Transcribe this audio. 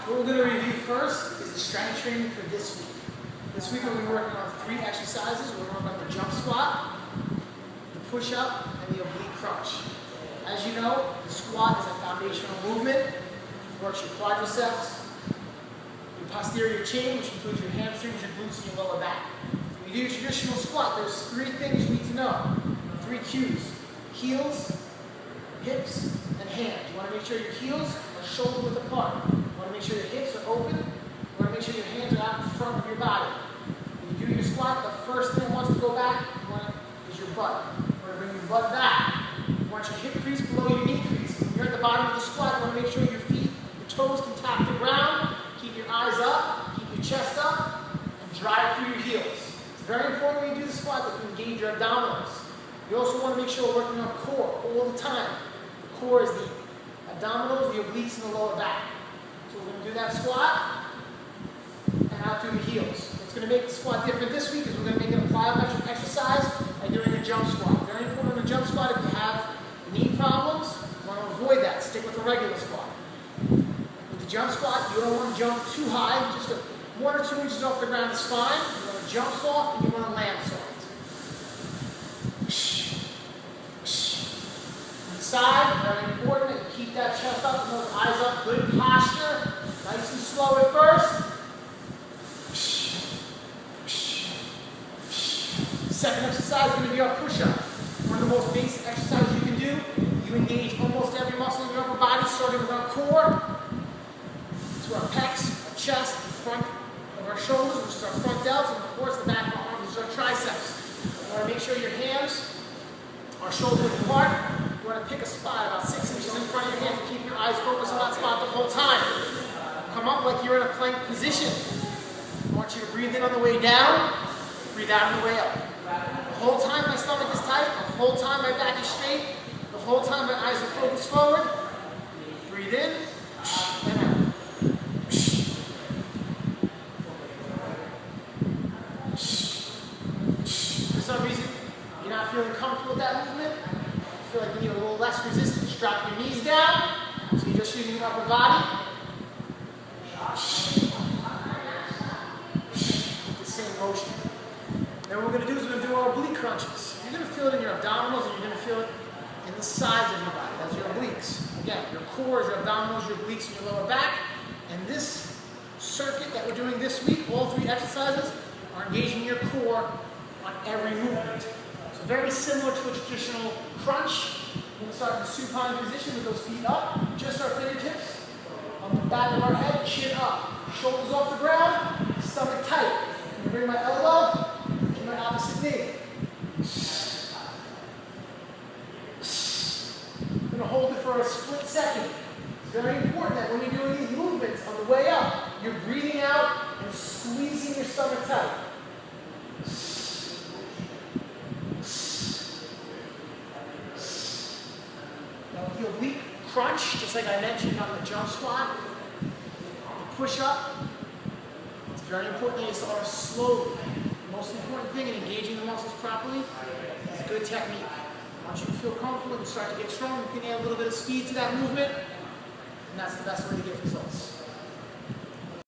What we're going to review first is the strength training for this week. This week we'll be working on 3 exercises. We're going to work on the jump squat, the push-up, and the oblique crunch. As you know, the squat is a foundational movement. It works your quadriceps, your posterior chain, which includes your hamstrings, your glutes, and your lower back. When you do your traditional squat, there's 3 things you need to know. 3 cues: heels, hips, and hands. You want to make sure your heels are shoulder width apart. You want to make sure your hips are open. You want to make sure your hands are out in front of your body. When you do your squat, the first thing that wants to go back is your butt. You want to bring your butt back. You want your hip crease below your knee crease. When you're at the bottom of the squat, you want to make sure your feet, your toes can tap the ground. Keep your eyes up, keep your chest up, and drive through your heels. It's very important when you do the squat that you engage your abdominals. You also want to make sure we're working on core all the time. The core is the abdominals, the obliques, and the lower back. So we're going to do that squat and out through the heels. What's going to make the squat different this week is we're going to make it a plyometric exercise by doing a jump squat. Very important in a jump squat. If you have knee problems, you want to avoid that. Stick with the regular squat. With the jump squat, you don't want to jump too high. Just 1 or 2 inches off the ground is fine. You want to jump soft and you want to land soft. Side, very important that you keep that chest up and those eyes up. Good posture. Nice and slow at first. Second exercise is going to be our push-up. One of the most basic exercises you can do. You engage almost every muscle in your upper body, starting with our core, to our pecs, our chest, the front of our shoulders, which is our front delts, and of course the back of our arms, which is our triceps. You want to make sure your hands are shoulder width apart. You want to pick a spot about 6 inches in front of your hand and keep your eyes focused on that spot the whole time. Come up like you're in a plank position. I want you to breathe in on the way down, breathe out on the way up. The whole time my stomach is tight, the whole time my back is straight, the whole time my eyes are focused forward. Breathe in and out. For some reason, you're not feeling comfortable with that movement, feel like you need a little less resistance, drop your knees down. So you're just using your upper body. With the same motion. Then what we're going to do is we're going to do our oblique crunches. You're going to feel it in your abdominals and you're going to feel it in the sides of your body. That's your obliques. Again, your core is your abdominals, your obliques, and your lower back. And this circuit that we're doing this week, all 3 exercises, are engaging your core on every movement. Very similar to a traditional crunch. We're going to start in the supine position with those feet up, just our fingertips on the back of our head, chin up, shoulders off the ground, stomach tight. I'm going to bring my elbow to my opposite knee. I'm going to hold it for a split second. It's very important that when you're doing these movements on the way up, you're breathing out and squeezing your stomach tight. The oblique crunch, just like I mentioned on the jump squat, the push-up, it's very important that you start slowly. The most important thing in engaging the muscles properly is good technique. Once you feel comfortable and start to get strong, you can add a little bit of speed to that movement, and that's the best way to get results.